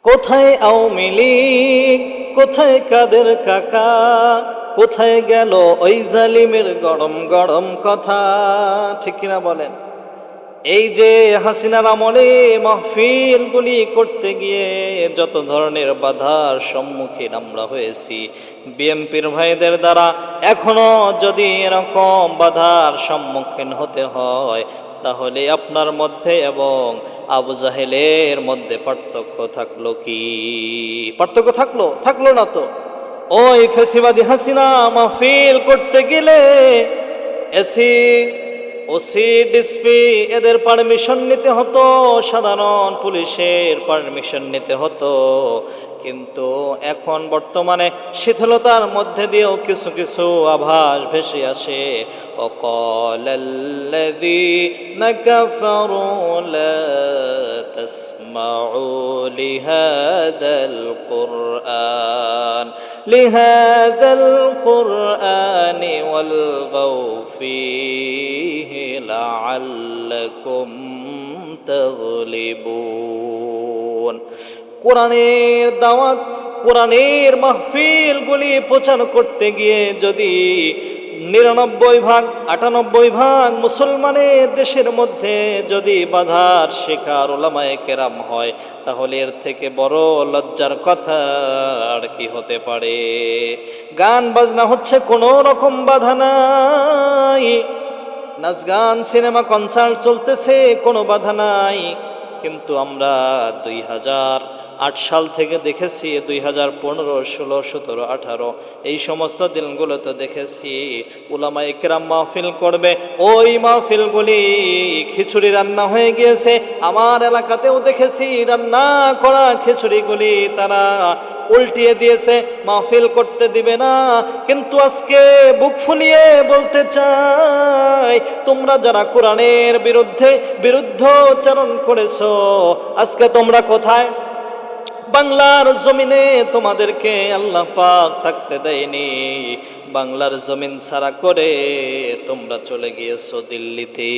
কোথায় আওয়ামী লীগ, কোথায় কাদের কাকা, কোথায় গেল ওই জালিমের গরম গরম কথা? ঠিক কিনা বলেন? এই যে হাসিনার আমলে মাহফিলগুলি করতে গিয়ে যত ধরনের বাধার সম্মুখীন আমরা হয়েছি বিএনপির ভাইদের দ্বারা, এখনো যদি এরকম বাধার সম্মুখীন হতে হয়, তাহলে আপনার মধ্যে এবং আবু জাহেলের মধ্যে পার্থক্য থাকলো কি? পার্থক্য থাকলো না তো? ওই ফেসিবাদী হাসিনা মাহফিল করতে গেলে এসি, ওসি, ডিসপি এদের পারমিশন নিতে হতো, সাধারণ পুলিশের পারমিশন নিতে হতো। কিন্তু এখন বর্তমানে শিথিলতার মধ্যে দিয়েও কিছু কিছু আভাস ভেসে আসে। ওয়াকালাল্লাযীনা কাফারু লা তাসমাউ লিহাদাল কুরআনি ওয়ালগাউ ফীহি লাআল্লাকুম তাগলিবুন। কোরআনের দাওয়াত, কোরআনের মাহফিলগুলি প্রচার করতে গিয়ে যদি 99 ভাগ 98 ভাগ মুসলমানের দেশের মধ্যে যদি বাধার শিকার উলামায়ে কেরাম হয়, তাহলে এর থেকে বড় লজ্জার কথা আর কি হতে পারে? গান বাজনা হচ্ছে, কোনো রকম বাধা নাই। নাচ গান, সিনেমা, কনসার্ট চলতেছে, কোনো বাধা নাই। কিন্তু আমরা 2008 সাল থেকে দেখেছি, 2015, 16, 17, 18 এই সমস্ত দিনগুলোতে দেখেছি উলামায়ে কেরাম মাহফিল করবে, ওই মাহফিলগুলি খিচুড়ি রান্না হয়ে গিয়েছে। আমার এলাকাতেও দেখেছি রান্না করা খিচুড়িগুলি তারা উল্টিয়ে দিয়েছে, মাহফিল করতে দিবে না। কিন্তু আজকে বুক ফুলিয়ে বলতে চাই, তোমরা যারা কোরআনের বিরুদ্ধচারণ করেছো, আজকে তোমরা কোথায়? বাংলার জমিনে তোমাদেরকে আল্লাহ পাক থাকতে দেয়নি। বাংলার জমিন ছাড়া করে তোমরা চলে গিয়েছো দিল্লিতে।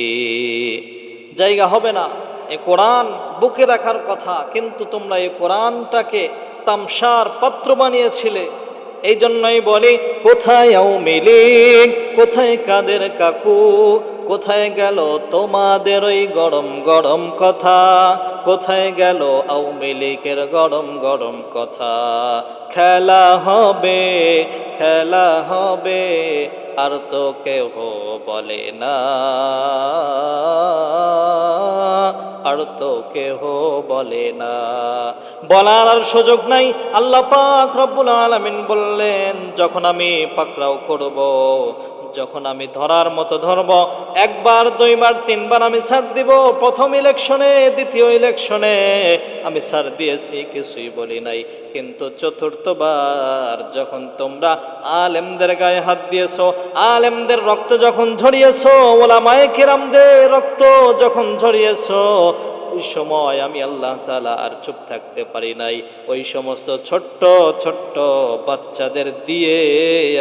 জায়গা হবে না। এ কোরআন বুকে রাখার কথা, কিন্তু তোমরা এই কোরআনটাকে তামসার পাত্র বানিয়েছিলে। এই জন্যই বলি, কোথায় আওয়ামী লীগ, কোথায় কাদের কাকু, কোথায় গেল তোমাদের ওই গরম গরম কথা? কোথায় গেল আওয়ামী লীগের গরম গরম কথা? খেলা হবে, খেলা হবে, আর তো কেউ বলে না, আর তো কেহ বলে না। বলার আর সুযোগ নাই। আল্লাহ পাক রব্বুল আলামিন বললেন, যখন আমি পাকড়াও করব, যখন আমি ধরার মতো ধরব, 1 বার 2 বার 3 বার আমি ছাড় দিব। প্রথম ইলেকশনে, দ্বিতীয় ইলেকশনে আমি ছাড় দিয়েছি, কিছুই বলি নাই। কিন্তু চতুর্থবার যখন তোমরা আলেমদের গায়ে হাত দিয়েছো, আলেমদের রক্ত যখন ঝরিয়েছো, ওলামায়ে কেরামদের রক্ত যখন ঝরিয়েছো, ওই সময় আমি আল্লাহ তাআলা আর চুপ থাকতে পারি নাই। ওই সমস্ত ছোট্ট ছোট্ট বাচ্চাদের দিয়ে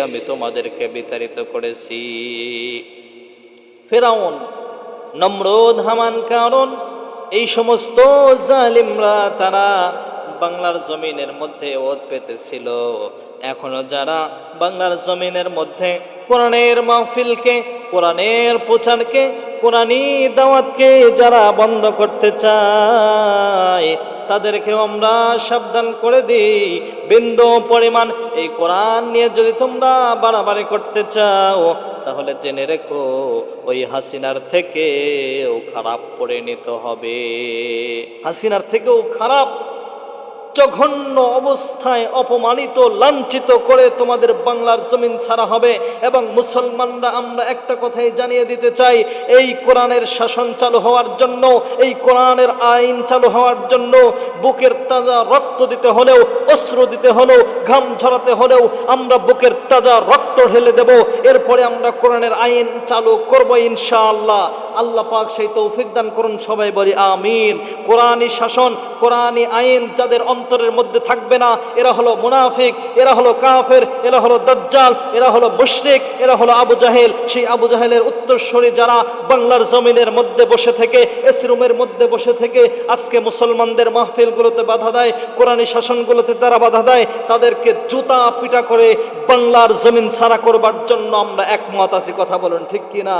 আমি তোমাদেরকে বিতাড়িত করেছি। ফিরআউন, নমরুদ, হামান, কারুন, এই সমস্ত জালিমরা তারা বাংলার জমিনের মধ্যে ওত পেতেছিল। এখনো যারা বাংলার জমিনের মধ্যে কোরআনের মাহফিলকে, কোরআনের প্রচারকে, কোরআনী দাওয়াতকে যারা বন্ধ করতে চায়, তাদেরকেও আমরা সাবধান করে দিই, বিন্দু পরিমাণ এই কোরআন নিয়ে যদি তোমরা বাড়াবাড়ি করতে চাও, তাহলে জেনে রেখো ওই হাসিনার থেকেও খারাপ পরিণত হবে। হাসিনার থেকেও খারাপ, জঘন্য অবস্থায় অপমানিত, লাঞ্ছিত করে তোমাদের বাংলার জমিন ছাড়া হবে। এবং মুসলমানরা আমরা একটা কথাই জানিয়ে দিতে চাই, এই কোরআনের শাসন চালু হওয়ার জন্য, এই কোরআনের আইন চালু হওয়ার জন্য বুকের তাজা রক্ত দিতে হলেও, অশ্রু দিতে হলেও, ঘাম ঝরাতে হলেও আমরা বুকের তাজা রক্ত ঢেলে দেব। এরপরে আমরা কোরআনের আইন চালু করব ইনশাআল্লাহ। আল্লাহ পাক সেই তৌফিক দান করুন। সবাই বলি আমিন। কোরআনী শাসন, কোরআনী আইন যাদের অন্তরের মধ্যে থাকবে না। এরা হলো মুনাফিক, এরা হলো কাফের, এরা হলো দাজ্জাল, এরা হলো মুশরিক, এরা হলো আবু জাহেল। সেই আবু জাহেলের উত্তরসূরি যারা বাংলার জমিনের মধ্যে বসে থেকে, এসি রুমের মধ্যে বসে থেকে আজকে মুসলমানদের মাহফিলগুলোতে বাধা দেয়, কোরআনী শাসনগুলোতে তারা বাধা দেয়, তাদেরকে জুতা পিটা করে বাংলার জমিন ছাড়া করবার জন্য আমরা একমত আছি। কথা বলুন ঠিক কিনা?